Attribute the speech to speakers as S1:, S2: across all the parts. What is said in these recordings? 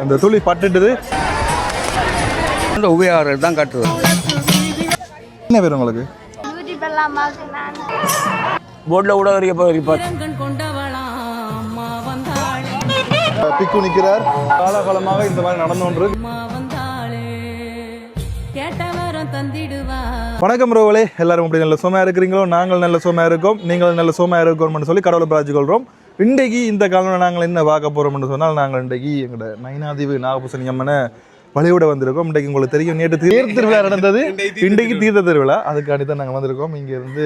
S1: அந்த துளி பட்டுட்டுது
S2: உபயோகம் தான் கட்டுறது.
S1: என்ன பேர் உங்களுக்கு?
S2: போர்டில் கூட
S1: பிக்கு நிற்கிறார். காலகாலமாக இந்த மாதிரி நடந்து கொண்டு. வணக்கம் ரோவலே, எல்லாரும் அப்படி நல்ல சோமையா இருக்கிறீங்களோ? நாங்கள் நல்ல சோமையா இருக்கோம், நீங்கள் நல்ல சோமையா இருக்கோம்னு சொல்லி கடவுளை பிரார்த்திக்கொள்கிறோம். இன்றைக்கு இந்த காலம் நாங்கள் என்ன பார்க்க போகிறோம்னு சொன்னால், நாங்கள் இன்றைக்கு எங்களோட நயினாதீவு நாகபூசணி அம்மனை வழிவிட வந்திருக்கோம். இன்றைக்கு உங்களுக்கு தெரியும், நேற்று தேர் திருவிழா நடந்தது, இன்றைக்கு தீர்த்த திருவிழா. அதுக்காண்டி தான் நாங்கள் வந்திருக்கோம். இங்கேருந்து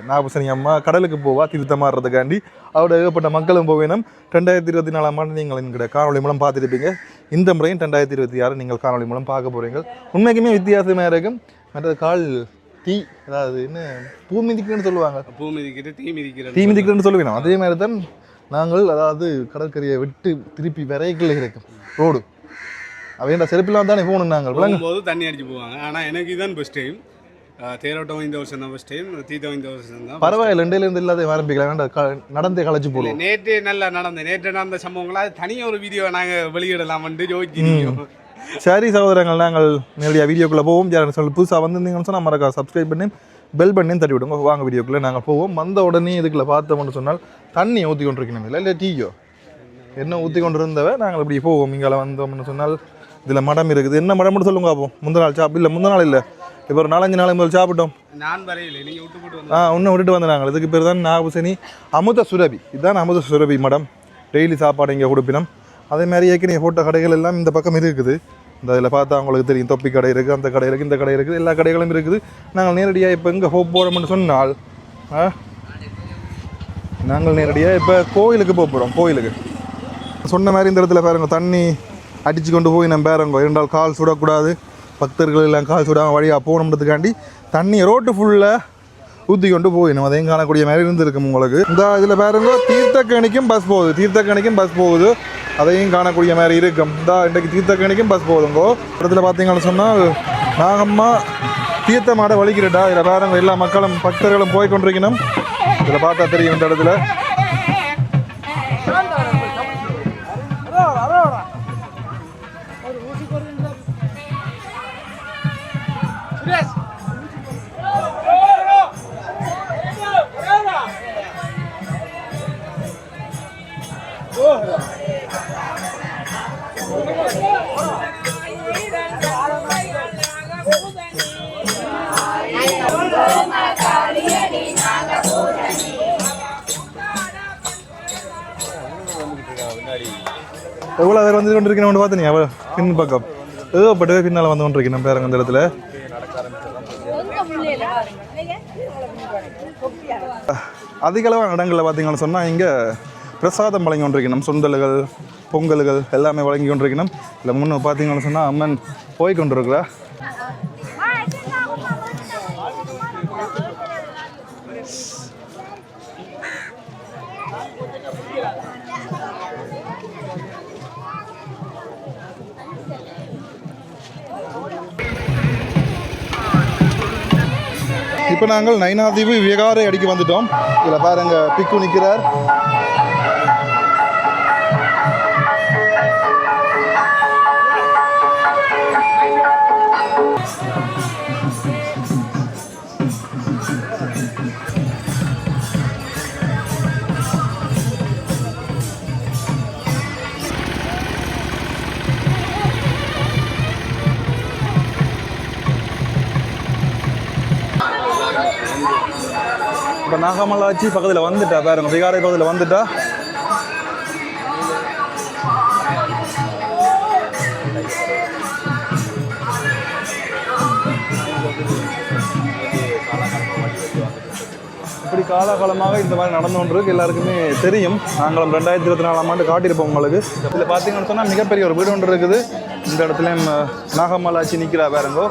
S1: நாகபூசணி அம்மா கடலுக்கு போவா தீர்த்தமாடுறதுக்காண்டி. அவரோட ஏகப்பட்ட மக்களும் போவேணும். 2024ஆம் ஆண்டு நீங்கள் எங்களுடைய காணொலி மூலம் பார்த்துருப்பீங்க. இந்த முறையும் 2026 நீங்கள் காணொலி மூலம் பார்க்க போகிறீங்க. உண்மைக்குமே வித்தியாசமாக இருக்கும். மற்றது கால் தீ, அதாவது என்ன பூ மிதிக்கிறேன்னு சொல்லுவாங்க,
S3: பூ மிதிக்கிட்டு
S1: தீ மிதிக்கிறேன்னு சொல்லுவேன். அதே மாதிரி தான் நாங்கள், அதாவது கடற்கரையை விட்டு திருப்பி விரைக்குள்ள இருக்கும் ரோடு. அவையண்டா செருப்பிலாம் தானே போகணும். நாங்கள்
S3: போது தண்ணி அடிச்சு போவாங்க. ஆனால் எனக்கு இதுதான் ஃபஸ்ட் டைம். தேரோட்டம் இந்த வருஷம் தான் ஃபஸ்ட் டைம், தீர்த்தம் இந்த வருஷம் தான்.
S1: பரவாயில்ல, ரெண்டிலேருந்து இல்லாத ஆரம்பிக்கலாம். நடந்தே களைச்சு போடுவோம்.
S3: நேற்று நல்லா நேற்று நடந்த சம்பவங்களா தனியாக ஒரு வீடியோ நாங்கள் வெளியிடலாம் வந்து யோசிச்சிருக்கோம்.
S1: சரி சகோதரங்கள், நாங்கள் நேரடியாக வீடியோக்குள்ளே போவோம். யாரும் சொல்லி புதுசாக வந்திருந்தீங்கன்னு சொன்னால் மறக்கா சப்ஸ்கிரைப் பண்ணி பெல் பண்ணியும் தட்டி விடுங்க. வாங்க வீடியோக்குள்ளே நாங்கள் போவோம். வந்த உடனே இதுக்குள்ளே பார்த்தோம்னு சொன்னால் தண்ணி ஊற்றி கொண்டிருக்கணும் இல்லை டீயோ என்ன ஊற்றி கொண்டு இருந்தவ. நாங்கள் இப்படி போவோம். இங்கே வந்தோம்னு சொன்னால் இதில் மடம் இருக்குது. என்ன மடம்னு சொல்லுங்க பார்ப்போம். முந்தின நாள் இல்லை, முந்தின நாள் இல்லை, இப்போ ஒரு 4-5 நாள் முதல் சாப்பிட்டோம்.
S3: நான் வரையில நீங்கள் விட்டு
S1: இன்னும் விட்டுட்டு வந்தாங்க. இதுக்கு பேர் தான் நாகபூசணி அமுத சுரபி. இதுதான் அமுத சுரபி மடம். டெய்லி சாப்பாடு இங்கே கொடுப்பினோம். அதே மாதிரி ஏற்கனவே போட்ட கடைகள் எல்லாம் இந்த பக்கம் இருக்குது. இந்த இதில் பார்த்தா அவங்களுக்கு தெரியும். தொப்பி கடை இருக்குது, அந்த கடை இருக்குது, இந்த கடை இருக்குது, எல்லா கடைகளும் இருக்குது. நாங்கள் நேரடியாக இப்போ எங்கே போகிறோம்னு சொன்னால், நாங்கள் நேரடியாக இப்போ கோயிலுக்கு போகிறோம். கோயிலுக்கு சொன்ன மாதிரி இந்த இடத்துல பாருங்க, தண்ணி அடித்து கொண்டு போய் நம்ம பாருங்க. இரண்டால் கால் சுடக்கூடாது, பக்தர்கள் எல்லாம் கால் சுடாமல் வழியாக போகணுன்றதுக்காண்டி தண்ணி ரோட்டு ஃபுல்லாக ஊற்றி கொண்டு போயிடும். அதையும் காணக்கூடிய மாதிரி இருந்திருக்கும் உங்களுக்கு. இந்த இதில் பாருங்க, தீர்த்தக்கணிக்கும் பஸ் போகுது, தீர்த்தக்கணிக்கும் பஸ் போகுது. அதையும் காணக்கூடிய மாதிரி இருக்கும். இந்த இன்றைக்கு தீர்த்தக்கணிக்கும் பஸ் போகுதுங்கோ. இடத்துல பார்த்தீங்கன்னு சொன்னால் நாகம்மா தீர்த்தமாட வலிக்கிறட்டா. இதில் பாருங்க, எல்லா மக்களும் பக்தர்களும் போய் கொண்டிருக்கணும். இதில் பார்த்தா தெரியும் இந்த இடத்துல. எவ்வளோ பேர் வந்து கொண்டிருக்கணும் பார்த்தீங்க. அவள் பின் பக்கம் ஏகப்பட்டவே பின்னால் வந்து கொண்டிருக்கணும் பேருங்க இந்த இடத்துல. அதிகளவான இடங்களில் பார்த்தீங்கன்னு சொன்னால் இங்கே பிரசாதம் வழங்கி கொண்டிருக்கணும். சுண்டல்கள், பொங்கல்கள் எல்லாமே வழங்கி கொண்டிருக்கணும். இல்லை முன்னே பார்த்தீங்கன்னு சொன்னால் அம்மன் போய் கொண்டிருக்கிறா. இப்போ நாங்கள் நயினாதீவு விகாரை அடிக்க வந்துட்டோம். இதில் பாருங்க, பிக்கு நிற்கிறார். இப்போ நாகமலாச்சி பக்கத்தில் வந்துட்டா பாருங்க, விகாரை பக்கத்தில் வந்துட்டா. இப்படி காலகாலமாக இந்த மாதிரி நடந்து கொண்டிருக்கு. எல்லாருக்குமே தெரியும். நாங்களும் 2024ஆம் ஆண்டு காட்டியிருப்போம் உங்களுக்கு. இதில் பார்த்தீங்கன்னு சொன்னால் மிகப்பெரிய ஒரு வீடு ஒன்று இருக்குது. இந்த இடத்துலையும் நாகமலாச்சி நிற்கிறா பாருங்கோ.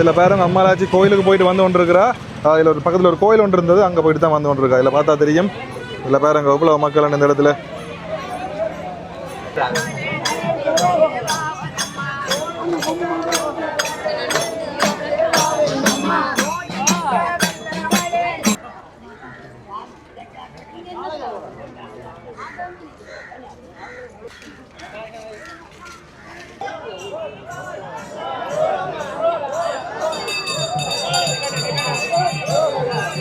S1: இதில் பாருங்க அம்மாலாச்சி கோயிலுக்கு போயிட்டு வந்து கொண்டிருக்கிறா. இதில் ஒரு பக்கத்தில் ஒரு கோயில் ஒன்று இருந்தது, அங்கே போயிட்டு தான் வந்து கொண்டிருக்கா. இதில் பார்த்தா தெரியும். இதில் பாருங்க எவ்வளோ மக்கள் இந்த இடத்துல.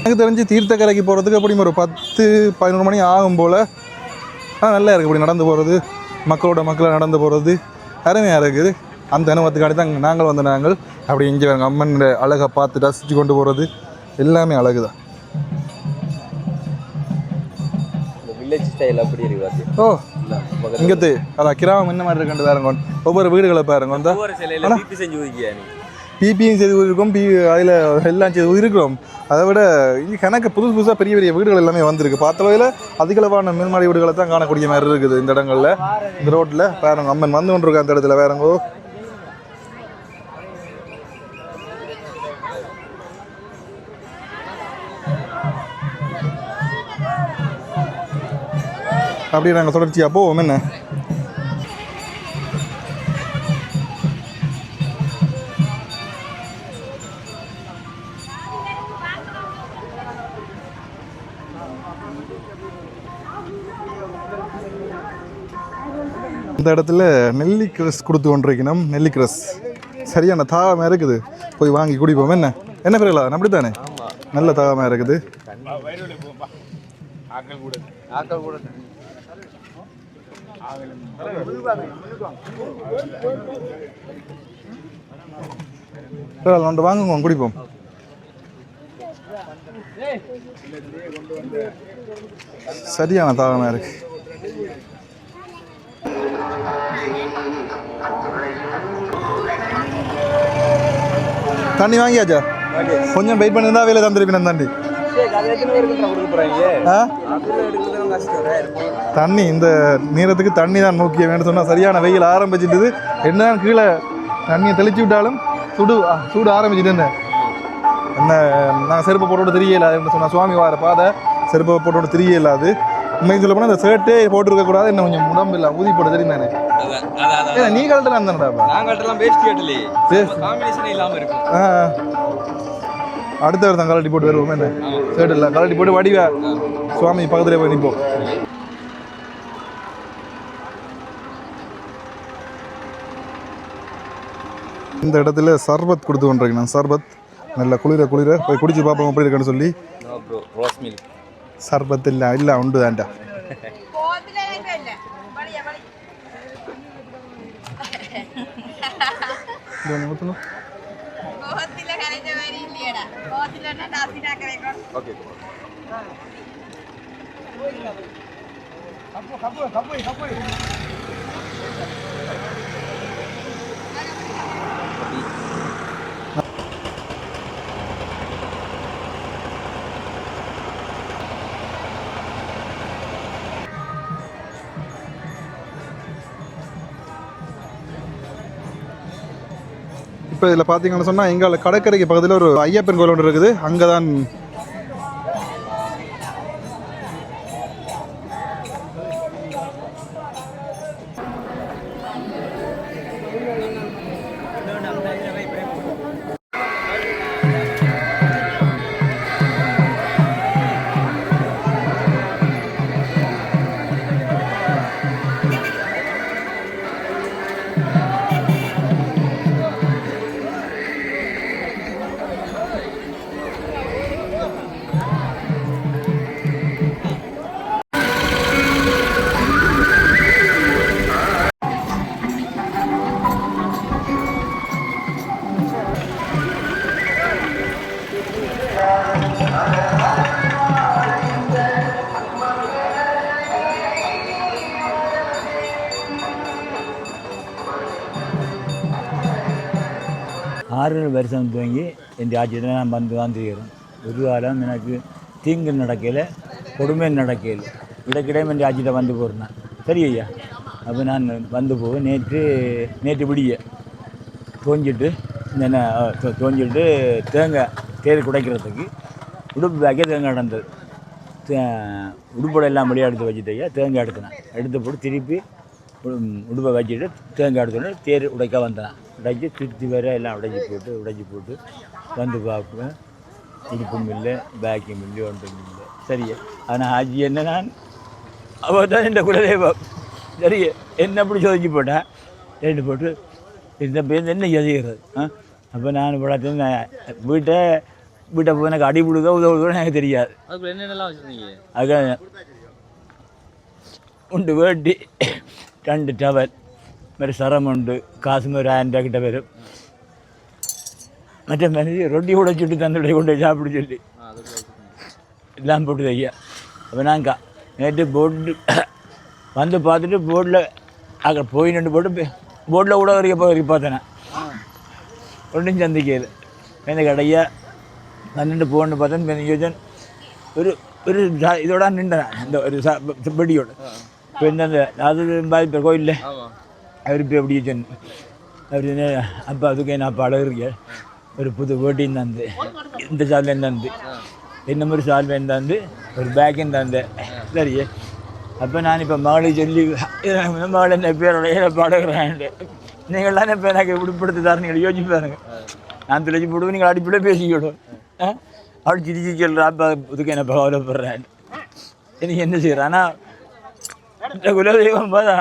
S1: எனக்கு தெரிஞ்சு தீர்த்தக்கரைக்கு போகிறதுக்கு எப்படியும் ஒரு 10-11 மணி ஆகும் போல். நல்லா இருக்குது இப்படி நடந்து போகிறது, மக்களாக நடந்து போகிறது அருமையாக இருக்குது. அந்த அனுபவத்துக்காண்டி தான் நாங்கள் வந்து அப்படி இங்கே எங்கள் அம்மன் அழகை பார்த்து ரசித்து கொண்டு போகிறது எல்லாமே அழகு தான்.
S2: வில்லேஜ் ஸ்டைல் அப்படி இருக்கு.
S1: ஓ இங்கத்து அதான் கிராமம் என்ன மாதிரி இருக்குன்னு பாருங்க. ஒவ்வொரு வீடுகளை பாருங்க. வந்து பிபியும் செய்து இருக்கும், அதில் எல்லாம் செய்து இருக்கிறோம். அதை விட இங்கே கணக்கு புதுசாக பெரிய பெரிய வீடுகள் எல்லாமே வந்திருக்கு. பார்த்த வகையில் அதிகளவான மேல்மாடி வீடுகளை தான் காணக்கூடிய மாதிரி இருக்குது இந்த இடங்களில். இந்த ரோட்டில் பாருங்க அம்மன் வந்து கொண்டு இருக்கா அந்த இடத்துல வேறங்கோ. அப்படியே நாங்கள் தொடர்ச்சியாக போவோம். என்ன இந்த இடத்துல நெல்லி கிரஸ் கொடுத்து கொண்டிருக்கணும். நெல்லி கிரஸ் சரியான தாகமாக இருக்குது, போய் வாங்கி குடிப்போம். என்ன பிறகு அப்படி தானே நல்ல தாகமாக இருக்குது. ஒன்று வாங்குவோம் குடிப்போம். சரியான தாகமாக இருக்கு. தண்ணி வாங்கியாச்சா? கொஞ்சம் வெயிட் பண்ணிருந்தா வேலை தந்துருப்பேன். தண்ணி தண்ணி இந்த நேரத்துக்கு தண்ணி தான் முக்கியம் சொன்னால் சரியான வெயில் ஆரம்பிச்சிட்டுது. என்னதான் கீழே தண்ணியை தெளிச்சு விட்டாலும் சூடு ஆரம்பிச்சுட்டு என்ன நாங்கள் செருப்பை போட்டோட தெரியல சொன்னால் சுவாமி வார பாதை செருப்பை போட்டோட தெரியல. அது உண்மைக்கு சொல்ல போனால் இந்த ஷர்ட்டே போட்டுருக்க கூடாது. என்ன கொஞ்சம் உடம்பு இல்லை ஊதி போட்டு தெரியும் தானே. நீ கழட்டலாம் அடுத்த வருஷம் கலட்டி போட்டு வருவோம். என்ன ஷர்ட் இல்லை கலட்டி போட்டு வடிவா சுவாமி பக்கத்துல போய் நிற்போம். இந்த இடத்துல சர்பத் கொடுத்து கொண்டிருக்கேன். நான் சர்பத் நல்ல குளிர போய் குடிச்சு பார்ப்போம் எப்படி இருக்குன்னு சொல்லி. சர்பத் இல்லை உண்டு தான்டா. இப்போ இதில் பார்த்தீங்கன்னு சொன்னால் எங்கள் கடற்கரைக்கு பக்கத்தில் ஒரு ஐயப்பன் கோயில் ஒன்று இருக்குது. அங்கே தான்
S4: 6 வருஷம் துவங்கி என் ஆட்சியில் நான் வந்து செய்கிறேன். ஒரு காலம் எனக்கு தீங்கு நடக்கல, கொடுமை நடக்கல, இடக்கிடையும் என் ஆட்சியில் வந்து போகிறேன். சரி ஐயா. அப்போ நான் வந்து போவேன். நேற்று விடிய தோஞ்சிட்டு தோஞ்சிட்டு தேர் குடைக்கிறதுக்கு உடுப்பு பேக்கே தேங்காய் நடந்தது. உடுப்போட எல்லாம் வெளியே எடுத்து வச்சுட்டு ஐயா தேங்காய் எடுத்து போட்டு திருப்பி உடுப்பை வச்சுட்டு தேங்காய் எடுத்தோடனே தேர் உடைக்க வந்தேன். உடைச்சி சுற்றி வர எல்லாம் உடைச்சி போட்டு வந்து பார்ப்பேன். உடுப்பும் இல்லை, பேக்கும் இல்லை, ஒன்றும் இல்லை. சரியா. ஆனால் ஆஜி என்ன நான் அவள் தான் என் குலதெய்வம். சரி, என்ன அப்படி சோதிச்சு போட்டேன். ரெண்டு போட்டு இந்த பேர் என்ன செய்கிறது? அப்போ நான் படத்தில் வீட்டை போய் எனக்கு அடி விடுதோ உதவுதோ எனக்கு தெரியாது.
S2: அதுக்குள்ள என்னென்னலாம் வச்சுருந்தீங்க?
S4: அதுக்காக உண்டு வேட்டி, 2 டவல், மாதிரி சரம் உண்டு, காசு மாதிரி 1000 ரூபா கிட்ட வரும். மற்ற மாதிரி ரொட்டி உடைச்சிட்டு தந்துடைய கொண்டு சாப்பிட சொல்லி எல்லாம் போட்டு ஐயா. அப்போ நான் நேற்று போட்டு வந்து பார்த்துட்டு போர்டில் அங்கே போய் நின்று போட்டு போர்டில் கூட வரைக்கும் பார்த்தேன். ஒன்றும் சந்திக்கையில் இந்த கடையா பன்னெண்டு போன்னு பார்த்தேன். யோஜன் ஒரு இதோட நின்றேன், இந்த ஒரு பெட்டியோட. இப்போ இந்த அது பாதிப்பேர் கோயிலில் அவர் இப்போ எப்படி சொன்ன அவர் அப்போ அதுக்கு நான் அப்போ அழகிருக்கேன். ஒரு புது வேட்டியும் தந்து, இந்த சால்வையும் தந்து, என்ன மாதிரி சால்வையும் தந்து, ஒரு பேக்கையும் தந்து. சரியே. அப்போ நான் இப்போ மகளை சொல்லி மகள் என்ன பேரோட பாடுகிறேன். நீங்கள்லாம் இப்போ எனக்கு விடுபடுத்தி தர நீங்கள் யோசிச்சு பாருங்க. நான் துளைச்சி போடுவேன், நீங்கள் அடிப்படையே பேசிக்கிடும். அப்படி சிரிச்சு சொல்கிறேன். அப்போ இதுக்கு என்ன கவலைப்படுறேன். எனக்கு என்ன செய்கிறேன்? ஆனால் இந்த குலதெய்வம் போது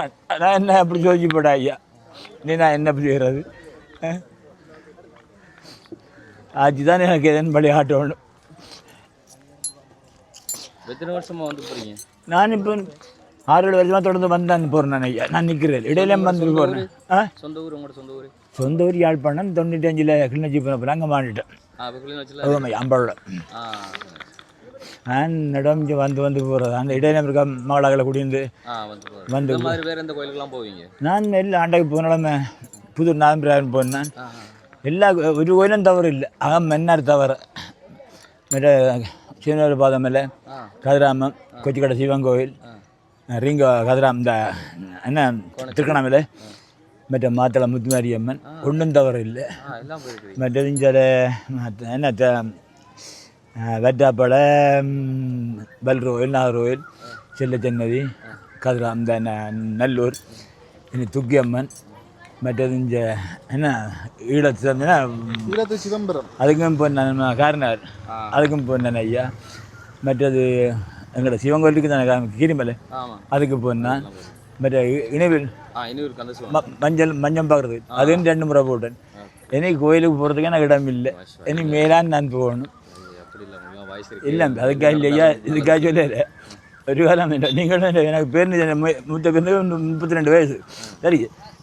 S4: நான் என்ன அப்படி யோசிச்சு போட்டேன் ஐயா. நீ நான் என்ன செய்கிறது? ஆச்சு தான் எனக்கு எதன் படி ஆட்டணும்.
S2: எத்தனை வருஷமாக வந்து போகிறீங்க?
S4: நான் இப்போ 6-7 வருஷமாக தொடர்ந்து வந்தான் போகிறேன் ஐயா. நான் நிற்கிறேன், இடையிலேயும் வந்து போகிறேன்.
S2: சொந்த ஊர்? உங்களோட சொந்த ஊர்?
S4: சொந்த ஊர் யாழ்ப்பாணம். 95 கிளிநொச்சி போனப்போ அங்கே மாறிட்டேன். அம்பளோட நான் நடம் இங்கே வந்து போகிறது. அந்த இடையில இருக்க மகளாக்களை குடியிருந்து வந்து
S2: வேறு எந்த கோயிலுக்கெல்லாம் போவீங்க?
S4: நான் எல்லா ஆண்டைக்கு போனாலுமே புது நாதம்பிராயன் போனேன். எல்லா ஒரு கோயிலும் தவறு இல்லை. மென்னார் தவறு. மற்ற சீனவர் பாதமலை, கதிராமம், கொச்சிக்கடை சிவன் கோயில், ரிங்க கதிராம், இந்த என்ன திருக்கணாமலை, மற்ற மாத்தளை முத்துமாரியம்மன், ஒன்றும் தவறு இல்லை. மற்றது இங்கே என்ன வெட்டாப்படை, பல்ரோயில், நாகரோயில், செல்லச்சன்னதி, கதிராம், இந்த நல்லூர், இனி துக்கியம்மன், மற்றது இங்கே என்ன ஈழத்து
S1: சிதம்பரம்,
S4: அதுக்கும் போனேன். காரணர் அதுக்கும் போனேன் ஐயா. மற்றது எங்களோட சிவன் கோயிலுக்கு தானே கீரிமலை, அதுக்கு போனேன். மற்ற இணைவில் மஞ்சள் பார்க்குறது அதுவும் 2 முறை போட்டேன். இனி கோயிலுக்கு போகிறதுக்கு எனக்கு இடம் இல்லை. இனி மேலான்னு நான் போகணும். இல்லை அதுக்காக இல்லையா, இதுக்காக சொல்லலை. ஒரு காலம் இல்லை. நீங்களும் எனக்கு பேர் மூத்த பேர் 32 வயசு. சரி,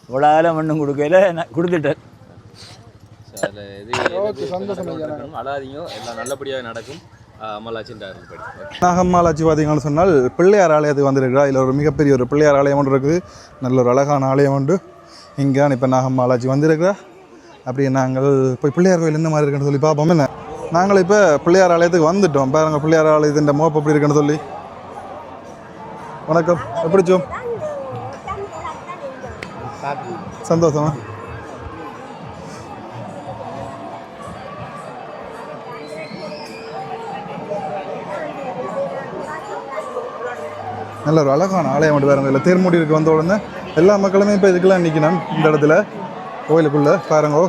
S4: இவ்வளோ காலம் ஒன்றும் கொடுக்கல, நான் கொடுத்துட்டேன்.
S2: அழாதீங்க, எல்லாம் நல்லபடியாக நடக்கும்.
S1: நாகம்மாளாச்சி பார்த்தீங்கன்னு சொன்னால் பிள்ளையார் ஆலயத்துக்கு வந்திருக்கிறா. இதில் ஒரு மிகப்பெரிய ஒரு பிள்ளையார் ஆலயம் ஒன்று இருக்குது. நல்ல ஒரு அழகான ஆலயம் உண்டு. இங்கே தான் இப்போ நாகம்மாளாச்சி வந்திருக்கிறா. அப்படி நாங்கள் போய் பிள்ளையார் கோயில் என்ன மாதிரி இருக்குன்னு சொல்லி பார்ப்போம். என்ன நாங்கள் இப்போ பிள்ளையார் ஆலயத்துக்கு வந்துட்டோம். பாருங்கள் பிள்ளையார் ஆலயத்தின் மோப்பம் எப்படி இருக்குன்னு சொல்லி. வணக்கம், எப்படிச்சோம்? சந்தோஷமா? நல்ல ஒரு அழகான ஆலயம் மட்டும் பாருங்க. இல்லை தேர்மூடிக்கு வந்த உடனே எல்லா மக்களுமே இப்போ இதுக்கெல்லாம் நிற்கணும். இந்த இடத்துல கோயிலுக்குள்ளே பாருங்கோ.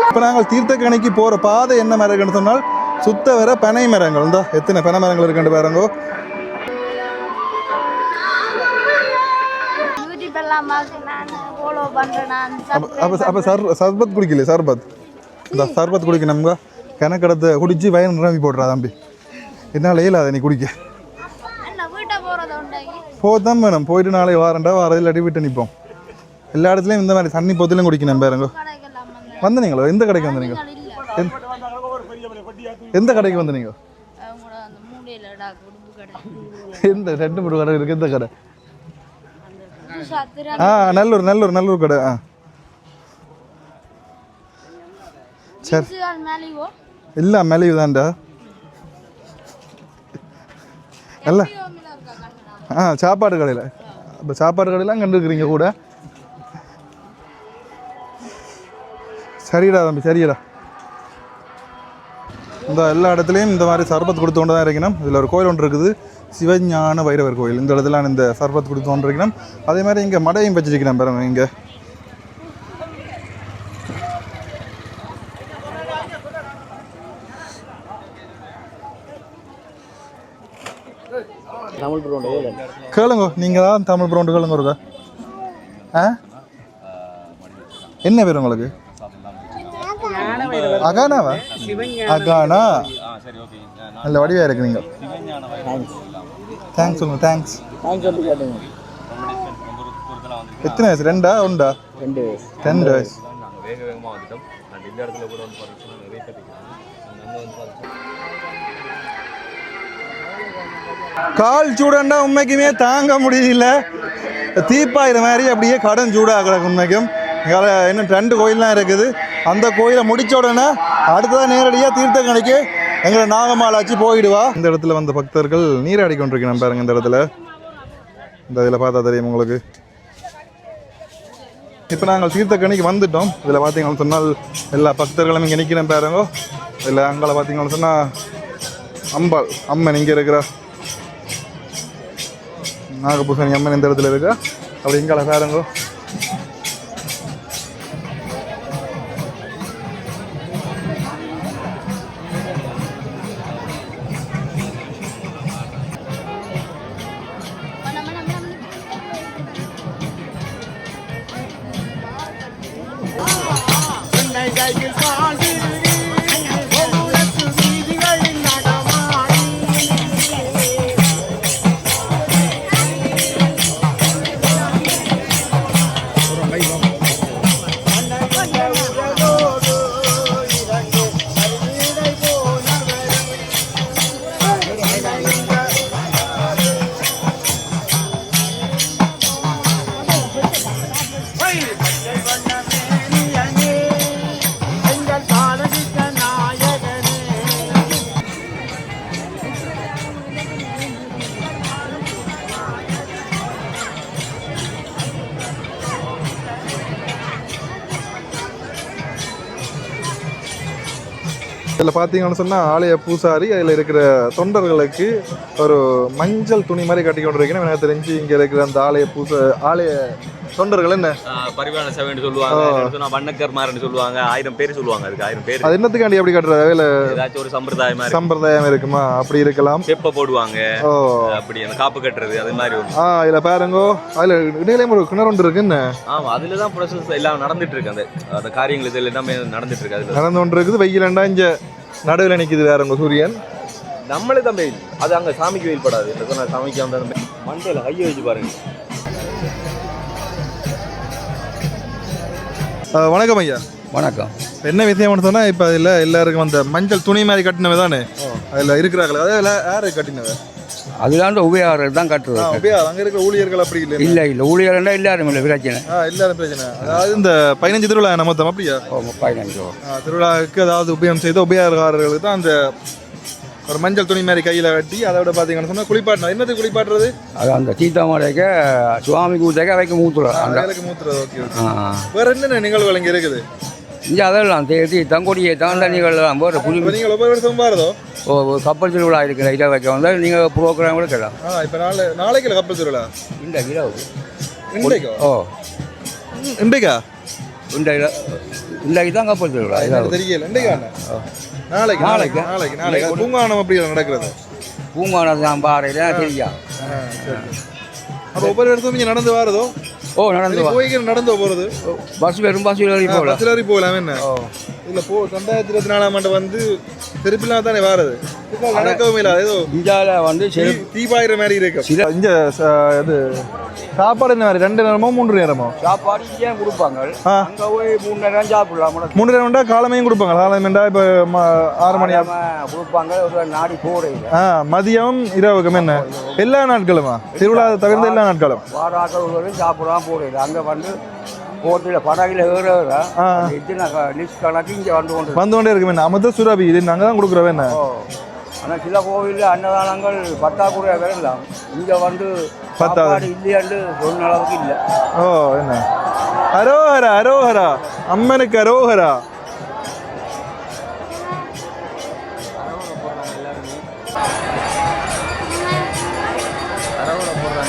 S1: இப்போ நாங்கள் தீர்த்தக்கணைக்கு போகிற பாதை என்ன மாதிரி இருக்குன்னு சொன்னால் சுத்த வர பனை மரங்கள் தான் எத்தனை பனை மரங்கள் இருக்குன்னு பாருங்க. அப்போ சர்பத் குடிக்கல சர்பத் இந்த சர்பத் குடிக்கணுங்க. கணக்கடத்தை குடிச்சு வயல் நிரம்பி போடுறா தம்பி. என்னால் இயலாத நீ குடிக்க போதான் வேணும். போயிட்டு நாளை வாரண்டா வாரது இல்லாட்டி விட்டு நிற்போம். எல்லா இடத்துலையும் இந்த மாதிரி தண்ணி பொத்திலும் குடிக்கணும் பாருங்க. வந்தீங்களோ எந்த கடைக்கு வந்தீங்க? எந்த கடைக்கு வந்தீங்க? எந்த 2-3 கடை இருக்கு. எந்த கடை? நல்லூர் நல்லூர் நல்லூர் கடை. சரி இல்லை மெலிவு தான்டா. நல்ல சாப்பாடு கடையில். இப்போ சாப்பாடு கடையெல்லாம் கண்டுருக்குறீங்க கூட. சரிடா தம்பி சரிடா. இந்த எல்லா இடத்துலையும் இந்த மாதிரி சர்பத் கொடுத்து கொண்டு தான் இருக்கணும். இதில் ஒரு கோயில் ஒன்று இருக்குது, சிவஞான வைரவர் கோயில். இந்த இடத்துல இந்த சர்பத் கொடுத்து கொண்டு இருக்கணும். அதே மாதிரி இங்கே மடையும் வச்சிருக்கிறேன் பாருங்க. இங்கே
S2: தமிழ் ப்ரௌண்ட்
S1: கேளுங்க. நீங்கள் தான் தமிழ் ப்ரௌண்டு கேளுங்க ஒருக்கா. என்ன பேர் உங்களுக்கு? அகானாவா? அகானா நல்ல வடிவாக இருக்கு. நீங்கள் தேங்க்ஸ் சொல்லுங்க. தேங்க்ஸ். எத்தனை வயசு? 2 1 2 வயசு. கால் சூடாண்டா உண்மைக்குமே தாங்க முடியல. தீப்பாயிர மாதிரி அப்படியே கடன் சூடாக கிடக்கு உண்மைக்கும். இன்னும் 2 கோயில்லாம் இருக்குது. அந்த கோயிலை முடிச்ச உடனே அடுத்ததான் நேரடியாக தீர்த்தக்கணிக்கு எங்களை நாகமாலாச்சு போயிடுவா. இந்த இடத்துல வந்த பக்தர்கள் நீராடி கொண்டிருக்கணும் பாருங்க. இந்த இடத்துல இந்த இதில் பார்த்தா தெரியும் உங்களுக்கு. இப்போ நாங்கள் தீர்த்தக்கணிக்கு வந்துட்டோம். இதில் பார்த்தீங்கன்னு சொன்னால் எல்லா பக்தர்களும் இங்கே நிற்கிறேன் பாருங்க. இதில் அங்கே பார்த்தீங்கன்னு சொன்னால் அம்பாள் அம்மன் இங்கே இருக்கிறா. நாகபூசணி அம்மன் இந்த இடத்துல இருக்கா. அப்படி இங்கே பாருங்க. இதில் பார்த்தீங்கன்னு சொன்னால் ஆலய பூசாரி அதில் இருக்கிற தொண்டர்களுக்கு ஒரு மஞ்சள் துணி மாதிரி கட்டி கொண்டு இருக்கணும். எனக்கு தெரிஞ்சு இங்கே இருக்கிற அந்த ஆலய தொண்டர்கள் என்ன
S2: பரிவான சேவைன்னு சொல்லுவாங்க, வண்ணக்கர்மார்னு சொல்லுவாங்க, 1000 பேர் சொல்லுவாங்க. அதுக்கு 1000 பேர். அது
S1: என்னத்துக்காண்டி அப்படி கட்டுறது? இல்லை
S2: ஏதாச்சும் ஒரு
S1: சம்பிரதாயம் இருக்குமா? அப்படி இருக்கலாம்.
S2: செப்ப போடுவாங்க. ஓ அப்படி அந்த காப்பு கட்டுறது அது மாதிரி.
S1: இதில் பாருங்கோ, அதில் இடையிலேயும் ஒரு கிணறு ஒன்று இருக்குன்னு.
S2: ஆமாம், அதில் தான் ப்ரொசஸ் எல்லாம் நடந்துட்டு இருக்கு. அந்த காரியங்கள் இதில் எல்லாமே நடந்துட்டு இருக்கு. அதில்
S1: நடந்து ஒன்று இருக்குது. வெயிலண்டா இங்கே நடுவில் நிற்குது வேறங்க சூரியன்.
S2: நம்மளே தான் வெயில். அது அங்கே சாமிக்கு வெயில் படாது. இந்த சொன்ன சாமிக்கு வந்து மண்டையில் கையை வச்சு பாருங்க.
S1: வணக்கம் ஐயா.
S5: வணக்கம்.
S1: என்ன விஷயம்னு சொன்னால் இப்போ அதில் எல்லாருக்கும் அந்த மஞ்சள் துணி மாதிரி கட்டினவை தானே அதில் இருக்கிறாங்களே, அதில் யாரு கட்டினவை?
S5: அதுதான் உபயோகர்கள் தான் கட்டுறது.
S1: அங்கே இருக்கிற ஊழியர்கள் அப்படி இல்லை?
S5: இல்லை இல்லை, ஊழியர்கள்னா எல்லாரும் இல்லை பிரச்சனை.
S1: எல்லாரும் பிரச்சனை. அதாவது இந்த 15 திருவிழா மொத்தம் அப்படியா?
S5: 15
S1: திருவிழாவுக்கு அதாவது உபயோகம் செய்த உபயோகர்களுக்கு தான் அந்த ஒரு மஞ்சள் துணி மாதிரி கையில் கட்டி அதோட பார்த்தீங்கன்னு சொன்னால் குளிப்பாட்டணும். என்னது குளிப்பாட்டுறது?
S5: அது அந்த சீத்தாமலைக்கு சுவாமி கூத்தக்க வைக்க மூத்துறோம்.
S1: மூத்துறது. Okay okay. வேறு என்னென்ன நிகழ்வுகள் இங்கே இருக்குது?
S5: இங்கே அதெல்லாம் தேதி தங்கொடியை தாண்ட நிகழ்லாம் போகிற புது.
S1: நீங்கள் ஒவ்வொரு வருஷம் பாருதோ
S5: கப்பல் திருவிழா இருக்கிற இதை வைக்க வந்தால் நீங்கள் ப்ரோக்ராம் கூட கேட்கலாம்.
S1: இப்போ நாளைக்கு கப்பல் திருவிழா
S5: இந்த இரவு
S1: இன்றைக்கா?
S5: ஓ
S1: இன்றைக்கா?
S5: இன்றைக்கு தான் கப்பல் திருவிழா.
S1: தெரியல. இன்றைக்கா? நாளைக்கு
S5: நாளைக்கு.
S1: நாளைக்கு நாளைக்கு அது பூங்காவனம் அப்படி நடக்கிறது.
S5: பூங்கானது தான் பாறையில் சரியா.
S1: அப்போ ஒவ்வொரு இடத்தும் இங்கே நடந்து வரதோ?
S5: ஓ நடந்து வா.
S1: போய்க்கு நடந்து போகிறது.
S5: பஸ் வெறும் பஸ் ஏறி போகலாம்.
S1: பஸ்ஸில் ஏறி போகலாம் என்ன? இல்லை 2024ஆம் ஆண்டு வந்து திருப்பிலாம் தானே வாரது. நடக்கவும் இல்லை. ஏதோ
S5: இந்தியாவில் வந்து சரி
S1: தீபாயிர மாதிரி இருக்கு. இங்கே இது சாப்பாடு என்ன மாதிரி 2 நேரமோ 3 நேரமோ
S5: சாப்பாடு இங்கே கொடுப்பாங்க. அங்கே போய் 3 நேரம் சாப்பிடலாம்.
S1: 3 நேரம்டா காலமையும் கொடுப்பாங்க. காலமைண்டா இப்போ 6 மணி
S5: கொடுப்பாங்க. ஒரு நாடி போடையில்
S1: மதியம் இரவுக்கும் என்ன எல்லா நாட்களுமா திருவிழா தவிர்த்து எல்லா நாட்களும்
S5: வாராக்கள் சாப்பிடலாம் போடையில். அங்கே வந்து போட்டியில் படகுல ஏற எத்தனை லிஸ்ட் கணக்கு இங்கே வந்து
S1: கொண்டே இருக்கு. என்ன அமர்த்த சுரபி இது நாங்கள் தான் கொடுக்குறோம். என்ன
S5: ஆனால் சில கோவிலில் அன்னதானங்கள் பத்தாக்குறைய வரலாம். இங்கே வந்து சாப்பாடு இல்லையாண்டு சொன்ன அளவுக்கு இல்லை.
S1: ஓ என்ன அரோஹரா அரோஹரா அம்மனுக்கு அரோஹரா.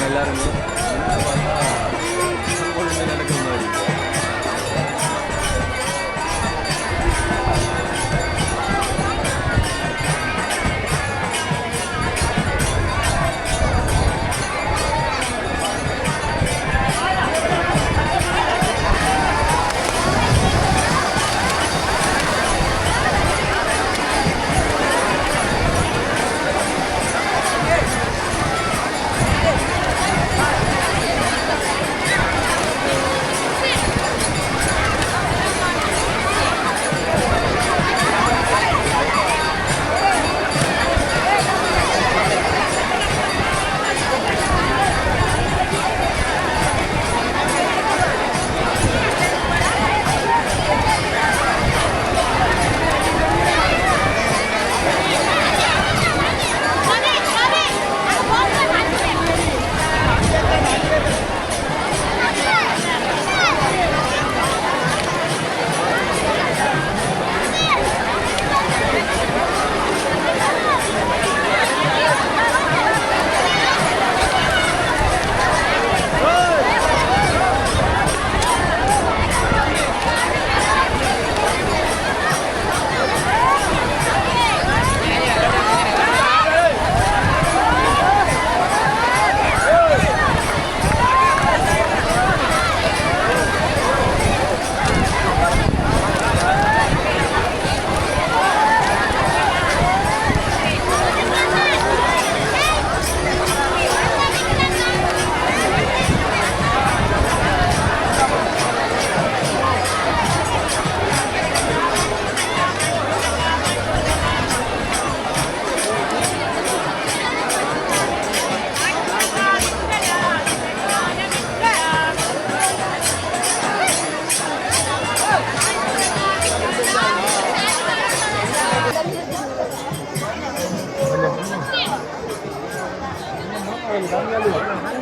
S2: எல்லாருமே நடக்கிற மாதிரி.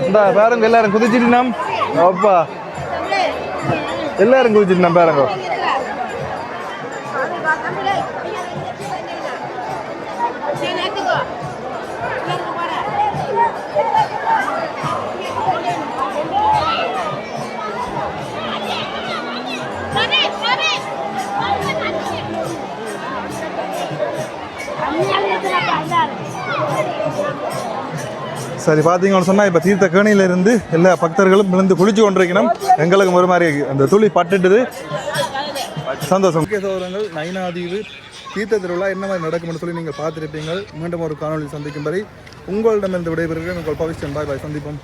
S1: இந்த பாருங்க எல்லாரும் குதிச்சிட்டு நாம் அப்பா எல்லாரும் குதிச்சிட்டு நாம் பாருங்க. சரி பார்த்தீங்கன்னு சொன்னால் இப்போ தீர்த்த கேணியிலிருந்து எல்லா பக்தர்களும் விழுந்து குளிச்சு கொண்டிருக்கணும். எங்களுக்கு ஒரு மாதிரி அந்த துளி பட்டுட்டுது. சந்தோஷம். முக்கிய சோதரங்கள் நைனாதீவு தீர்த்த திருவிழா என்ன மாதிரி நடக்கும்னு சொல்லி நீங்கள் பார்த்துருப்பீங்க. மீண்டும் ஒரு காணொலி சந்திக்கும் வரை உங்களிடமிருந்து விடைபெறுகிறேன். உங்கள் பவிஷ்யன். பாய் பாய். சந்திப்போம்.